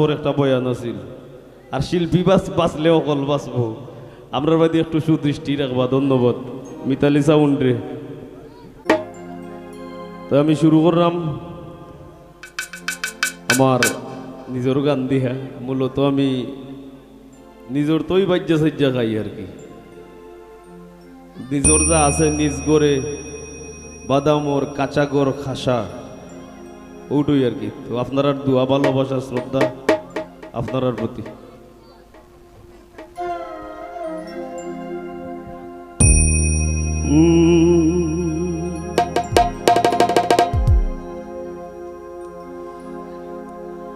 বড় একটা বয়ান আছিল আর শিল্পী বাঁচলে অকল বাঁচবো আমরা বাদে একটু সুদৃষ্টি রাখবা। ধন্যবাদ মিতালি সাউন্ড রে। তো আমি শুরু করলাম আমার নিজের গান দিয়া। মূলত আমি নিজের তোই বাজ্যা সাজ্জা খাই আর কি। নিজের যা আছে নিজ গড়ে বাদামর কাঁচা গড় খাসা ওটাই আর কি। তো আপনার দোয়া ভালোবাসা শ্রদ্ধা আপনার প্রতি।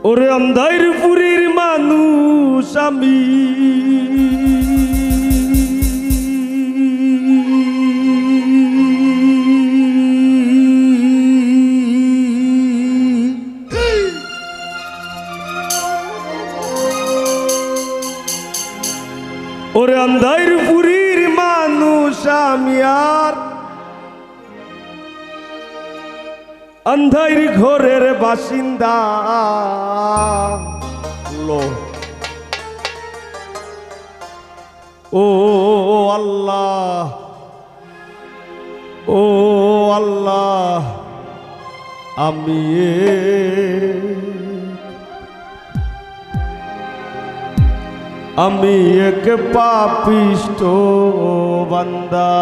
ওরে আন্ধাইর পুরীর মানুষ আমি, ওরে আন্ধাইর পুরীর মানুষ আমি আর আন্ধাইর ঘরের বাসিন্দা। ও আল্লাহ, ও আল্লাহ, আমি এক পাপিষ্ঠ বান্দা।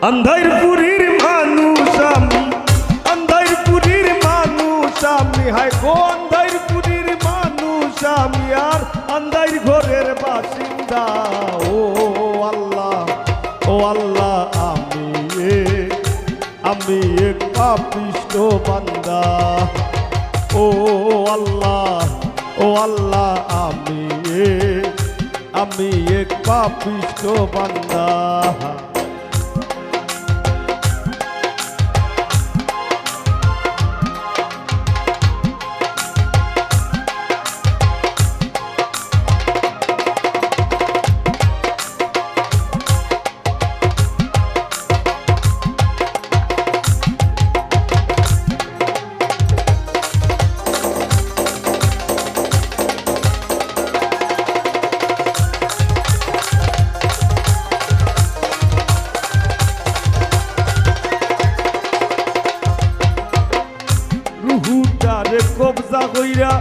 আন্ধাইর পুরীর মানুষ আমি, আন্ধাইর পুরীর মানুষ আমি, হায় গো আন্ধাইর পুরীর মানুষ আমি আর আন্ধাইর ঘরের বাসিন্দা। ও আল্লাহ, ও আল্লাহ, আমি এক পাপিষ্ঠ বান্দা। ও আল্লাহ, ও আল্লাহ, আমি এক পাপিষ্ঠ বান্দা। রুহুটারে কবজা কইরা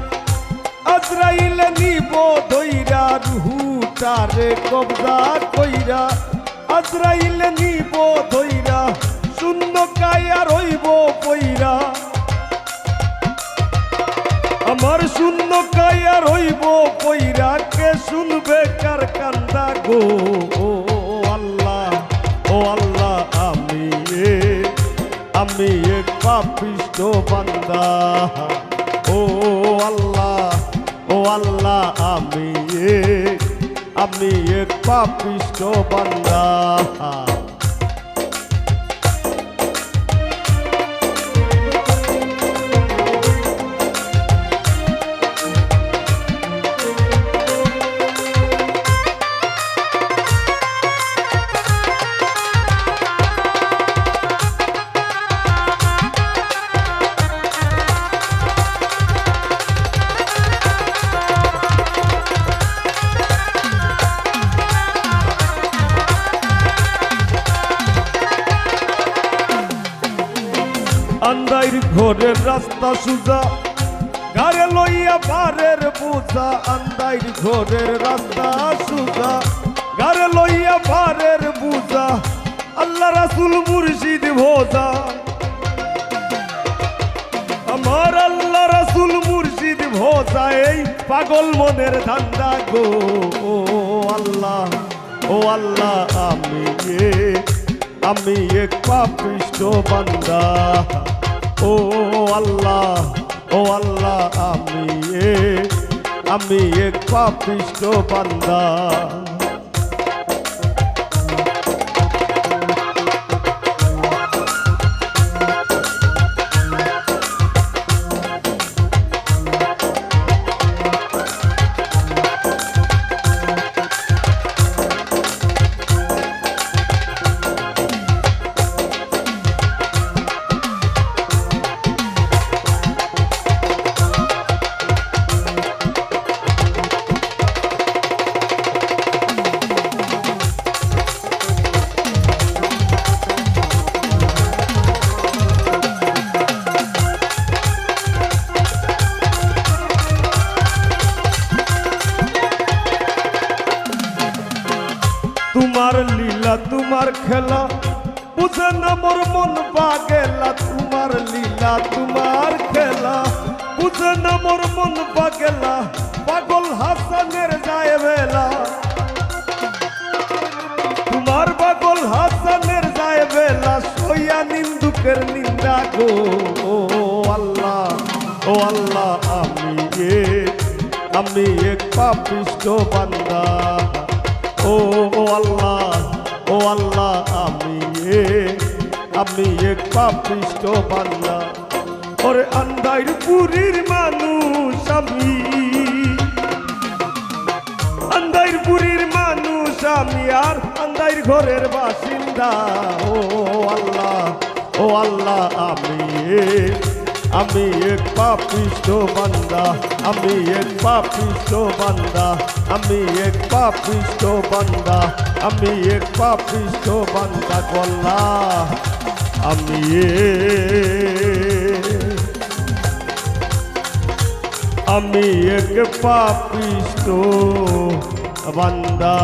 আজরাইলে নিব ধইরা, রুহুটারে কবজা কইরা আজরাইলে নিব ধইরা, শূন্য কায়া রইব পইরা, আমার শূন্য কায়া রইব পইরা, কে শুনবে কার কান্দা গো। ও আল্লাহ, ও আল্লাহ, আমি এক পাপিষ্ঠ বান্দা। ও আল্লাহ, ও আল্লাহ, আমি এক পাপিষ্ঠ বান্দা। আন্ধাইর ঘরের রাস্তা সুজা ঘরে লইয়া ভারের বোঝা, আন্ধাইর ঘরের রাস্তা সুজা ঘরে লইয়া ভারের বোঝা, আল্লাহ রাসূল মুর্শিদ ভোজা, আমার আল্লাহ রাসূল মুর্শিদ ভোজা, এই পাগল মনের ধান্দা গো। ও আল্লাহ, ও আল্লাহ, আমি এক পাপিষ্ঠ বান্দা। ও আল্লাহ, ও আল্লাহ, আমি এক পাপিষ্ঠ বান্দা। তোমার লীলা তোমার খেলা বুঝে না মোর মন পাগেলা তোমার লীলা তোমার খেলা বুঝে না মোর মন পাগেলা পাগল হাসানের যায় বেলা তোমার পাগল হাসানের যায় বেলা সইয়া নিন্দুকের নিন্দা গো ও আল্লাহ আমি এক পাপিষ্ঠ বান্দা ও আল্লাহ আমি এক পাপিষ্ঠ বান্দা ওরে আন্দাইর পুরীর মানুষ আমি আন্দাইর পুরীর মানুষ আমি আর আন্দাইর ঘরের বাসিন্দা ও আল্লাহ আমি এক পাপিষ্ঠ বান্দা আমি এক পাপিষ্ঠ বান্দা আমি এক পাপিষ্ঠ বান্দা আমি এক পাপিষ্ঠ বান্দা গল্লা আমি এক পাপিষ্ঠ বান্দা।